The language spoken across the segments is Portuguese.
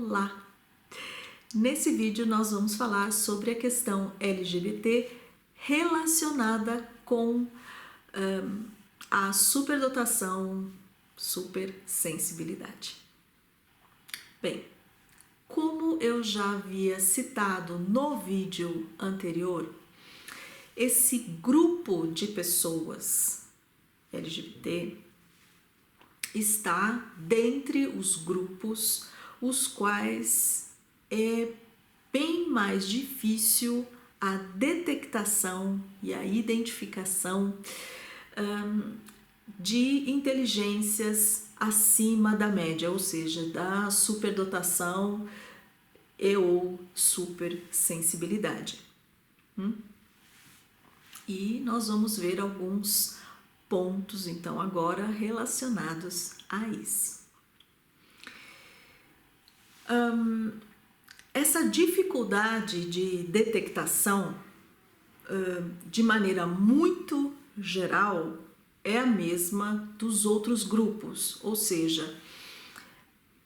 Olá! Nesse vídeo nós vamos falar sobre a questão LGBT relacionada com a superdotação, supersensibilidade. Bem, como eu já havia citado no vídeo anterior, esse grupo de pessoas LGBT está dentre os grupos os quais é bem mais difícil a detectação e a identificação de inteligências acima da média, ou seja, da superdotação e ou supersensibilidade. E nós vamos ver alguns pontos, então, agora relacionados a isso. Essa dificuldade de detectação, de maneira muito geral, é a mesma dos outros grupos, ou seja,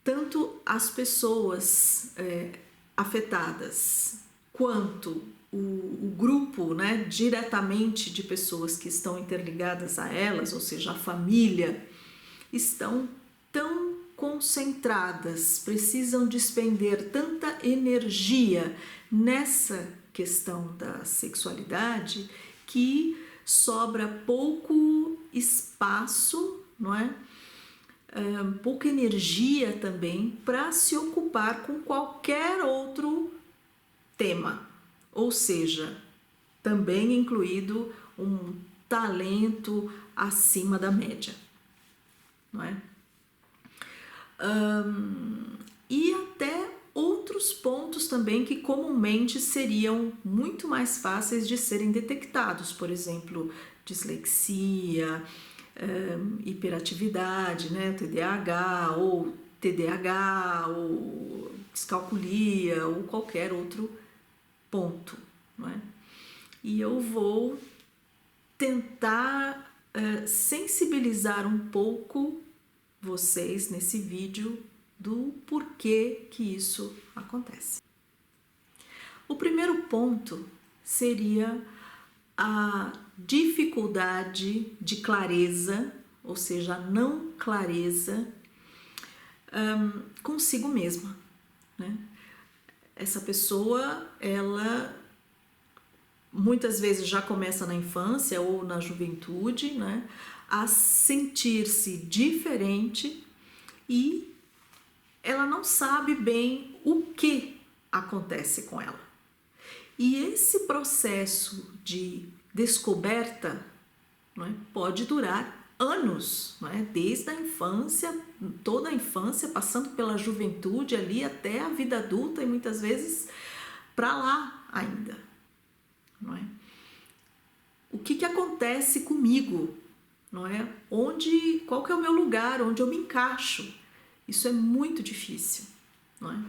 tanto as pessoas afetadas quanto o grupo, né, diretamente de pessoas que estão interligadas a elas, ou seja, a família, estão tão concentradas, precisam despender tanta energia nessa questão da sexualidade que sobra pouco espaço, não é? Pouca energia também para se ocupar com qualquer outro tema, ou seja, também incluído um talento acima da média, não é? E até outros pontos também que comumente seriam muito mais fáceis de serem detectados, por exemplo, dislexia, hiperatividade, né, TDAH ou descalculia ou qualquer outro ponto, não é? E eu vou tentar sensibilizar um pouco vocês nesse vídeo do porquê que isso acontece. O primeiro ponto seria a dificuldade de clareza, ou seja, a não clareza consigo mesma, né? Essa pessoa, ela muitas vezes já começa na infância ou na juventude, né, a sentir-se diferente e ela não sabe bem o que acontece com ela. E esse processo de descoberta, não é, pode durar anos, não é? Desde a infância, toda a infância, passando pela juventude ali até a vida adulta e muitas vezes para lá ainda, não é? O que acontece comigo, não é? Qual que é o meu lugar, onde eu me encaixo? Isso é muito difícil, não é?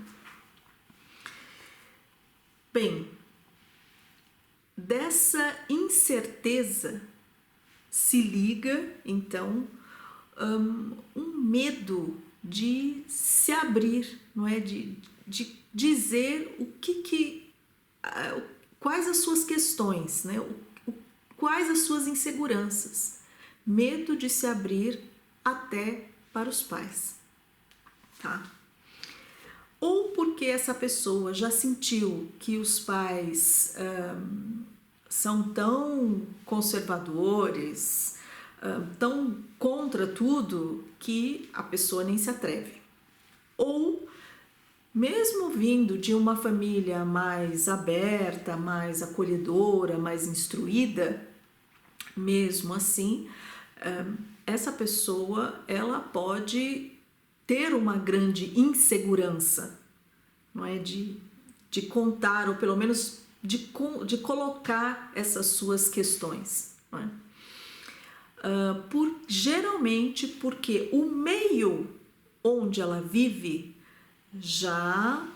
Bem, dessa incerteza se liga, então, um medo de se abrir, não é? De dizer quais as suas questões, né? Quais as suas inseguranças. Medo de se abrir até para os pais, tá? Ou porque essa pessoa já sentiu que os pais são tão conservadores, tão contra tudo, que a pessoa nem se atreve. Ou, mesmo vindo de uma família mais aberta, mais acolhedora, mais instruída, mesmo assim, essa pessoa, ela pode ter uma grande insegurança, não é? De contar, ou pelo menos de colocar essas suas questões, não é? Geralmente porque o meio onde ela vive já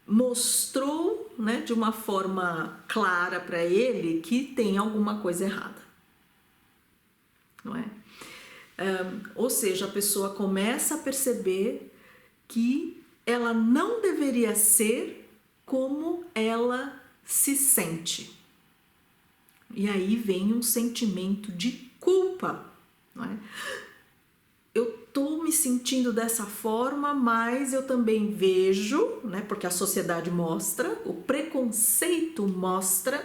mostrou, né, de uma forma clara para ele que tem alguma coisa errada, não é? Ou seja, a pessoa começa a perceber que ela não deveria ser como ela se sente. E aí vem um sentimento de culpa, não é? Eu estou me sentindo dessa forma, mas eu também vejo, né, porque a sociedade mostra, o preconceito mostra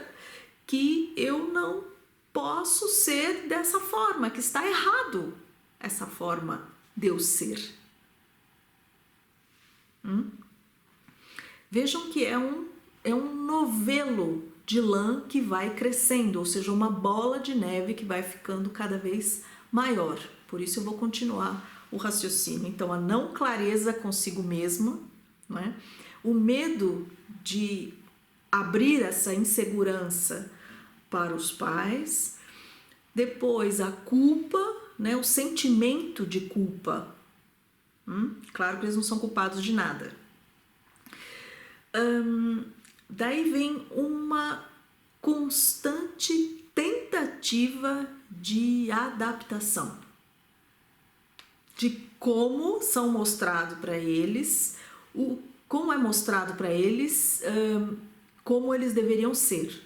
que eu não posso ser dessa forma, que está errado essa forma de eu ser. Vejam que é um novelo de lã que vai crescendo, ou seja, uma bola de neve que vai ficando cada vez maior. Por isso eu vou continuar o raciocínio. Então, a não clareza consigo mesma, né? O medo de abrir essa insegurança para os pais, depois a culpa, né? O sentimento de culpa. Claro que eles não são culpados de nada. Daí vem uma constante tentativa de adaptação, de como são mostrados para eles, como é mostrado para eles, como eles deveriam ser.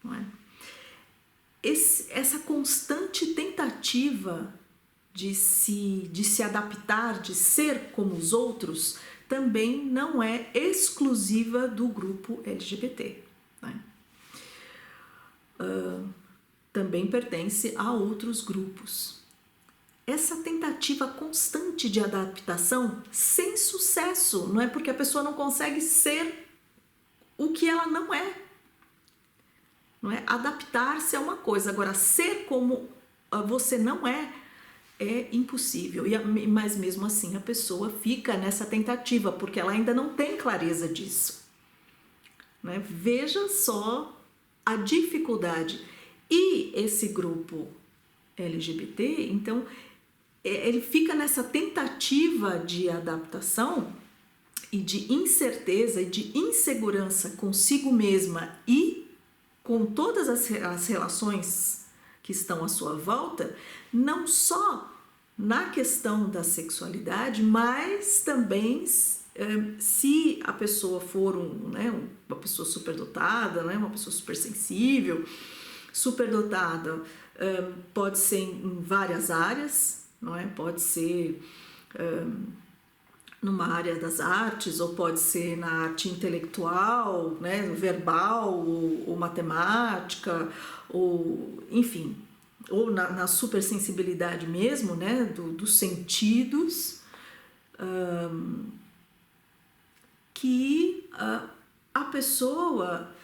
Não é? Essa constante tentativa de se adaptar, de ser como os outros, também não é exclusiva do grupo LGBT. Né? Também pertence a outros grupos. Essa tentativa constante de adaptação sem sucesso, não é porque a pessoa não consegue ser o que ela não é. Não é? Adaptar-se é uma coisa, agora ser como você não é impossível. Mas mesmo assim a pessoa fica nessa tentativa, porque ela ainda não tem clareza disso. Né? Veja só a dificuldade. E esse grupo LGBT, então, ele fica nessa tentativa de adaptação e de incerteza e de insegurança consigo mesma e com todas as relações que estão à sua volta, não só na questão da sexualidade, mas também se a pessoa for uma pessoa superdotada, né, uma pessoa supersensível, superdotada pode ser em várias áreas, não é? Pode ser numa área das artes, ou pode ser na arte intelectual, né, verbal, ou matemática, ou enfim, ou na supersensibilidade mesmo, né, dos sentidos, que a pessoa,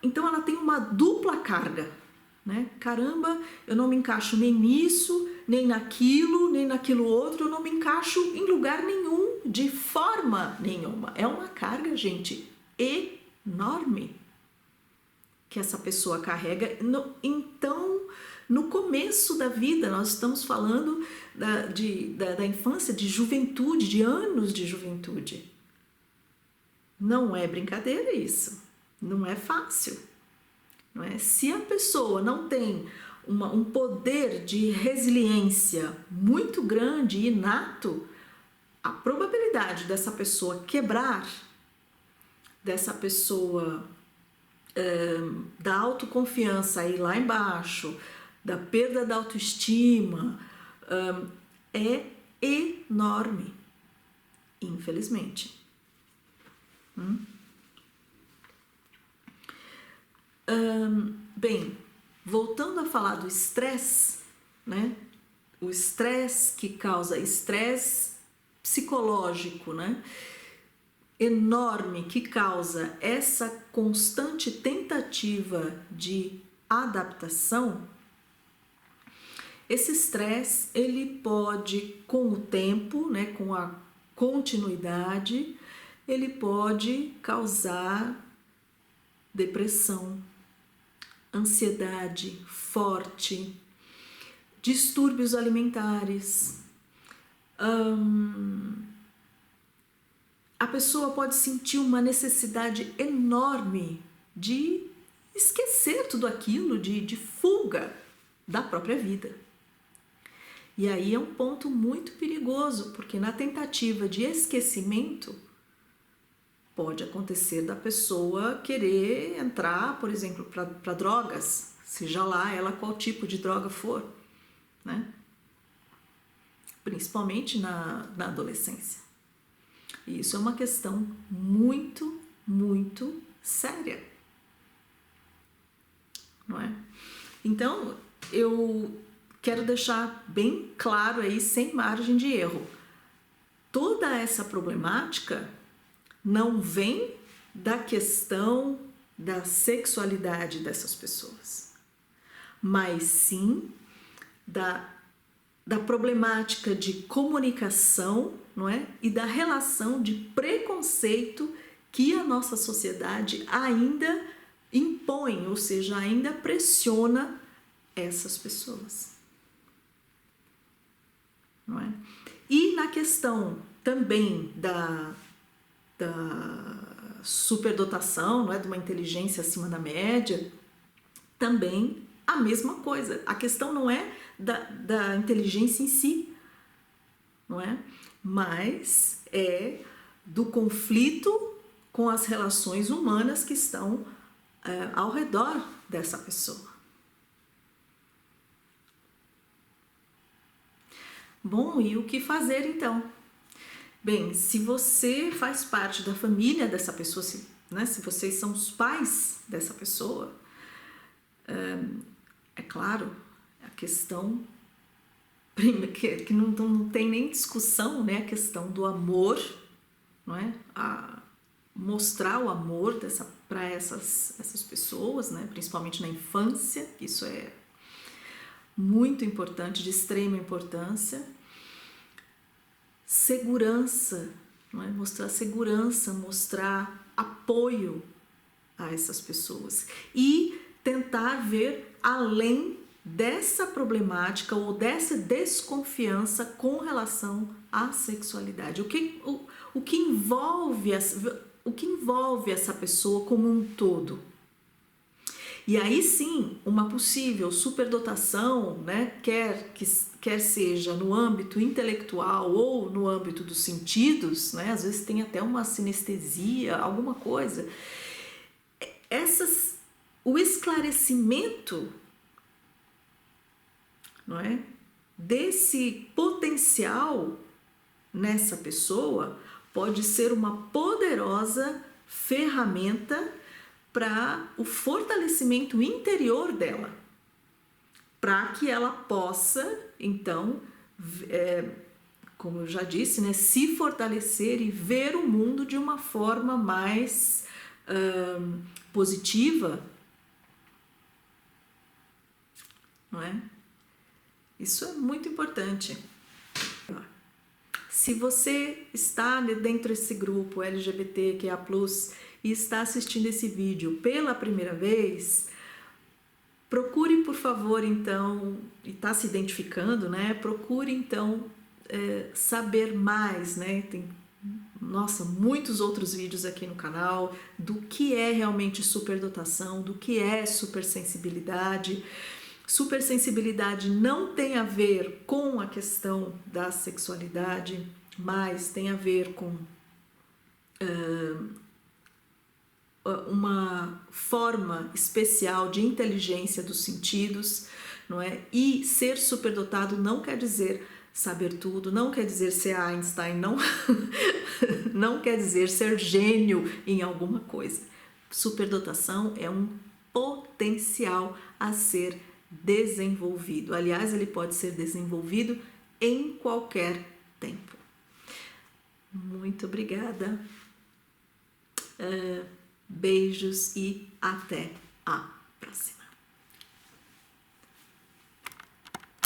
então ela tem uma dupla carga, né? Caramba, eu não me encaixo nem nisso, nem naquilo outro, eu não me encaixo em lugar nenhum, de forma nenhuma. É uma carga, gente, enorme que essa pessoa carrega. Então, no começo da vida, nós estamos falando da infância, de juventude, de anos de juventude. Não é brincadeira isso, não é fácil. Não é? Se a pessoa não tem um poder de resiliência muito grande e inato, a probabilidade dessa pessoa quebrar, dessa pessoa da autoconfiança ir lá embaixo, da perda da autoestima, é enorme, infelizmente. Bem, voltando a falar do estresse, né? O estresse que causa estresse psicológico, né? Enorme, que causa essa constante tentativa de adaptação. Esse estresse, ele pode, com o tempo, né, com a continuidade, ele pode causar depressão, ansiedade forte, distúrbios alimentares. A pessoa pode sentir uma necessidade enorme de esquecer tudo aquilo, de fuga da própria vida. E aí é um ponto muito perigoso, porque na tentativa de esquecimento, pode acontecer da pessoa querer entrar, por exemplo, para drogas, seja lá ela qual tipo de droga for, né? Principalmente na adolescência. E isso é uma questão muito, muito séria, não é? Então, eu quero deixar bem claro aí, sem margem de erro, toda essa problemática não vem da questão da sexualidade dessas pessoas, mas sim da problemática de comunicação, não é? E da relação de preconceito que a nossa sociedade ainda impõe, ou seja, ainda pressiona essas pessoas, não é? E na questão também da superdotação, não é? De uma inteligência acima da média, também a mesma coisa. A questão não é da inteligência em si, não é? Mas é do conflito com as relações humanas que estão ao redor dessa pessoa. Bom, e o que fazer então? Bem, se você faz parte da família dessa pessoa, se vocês são os pais dessa pessoa, é claro, a questão que não tem nem discussão, né? A questão do amor, não é? Mostrar o amor para essas pessoas, né? Principalmente na infância, isso é muito importante, de extrema importância. Segurança, não é? Mostrar segurança, mostrar apoio a essas pessoas e tentar ver além dessa problemática ou dessa desconfiança com relação à sexualidade. O que envolve essa pessoa como um todo. E aí sim, uma possível superdotação, né, quer seja no âmbito intelectual ou no âmbito dos sentidos, né, às vezes tem até uma sinestesia, alguma coisa. O esclarecimento, não é, desse potencial nessa pessoa pode ser uma poderosa ferramenta para o fortalecimento interior dela, para que ela possa, então, como eu já disse, né, se fortalecer e ver o mundo de uma forma mais positiva, não é? Isso é muito importante. Se você está dentro desse grupo LGBTQIA+, e está assistindo esse vídeo pela primeira vez, procure, por favor, então, e está se identificando, né? Procure, então, saber mais, né? Tem, muitos outros vídeos aqui no canal do que é realmente superdotação, do que é supersensibilidade. Supersensibilidade não tem a ver com a questão da sexualidade, mas tem a ver com uma forma especial de inteligência dos sentidos, não é? E ser superdotado não quer dizer saber tudo, não quer dizer ser Einstein, não quer dizer ser gênio em alguma coisa. Superdotação é um potencial a ser desenvolvido. Aliás, ele pode ser desenvolvido em qualquer tempo. Muito obrigada. Beijos e até a próxima.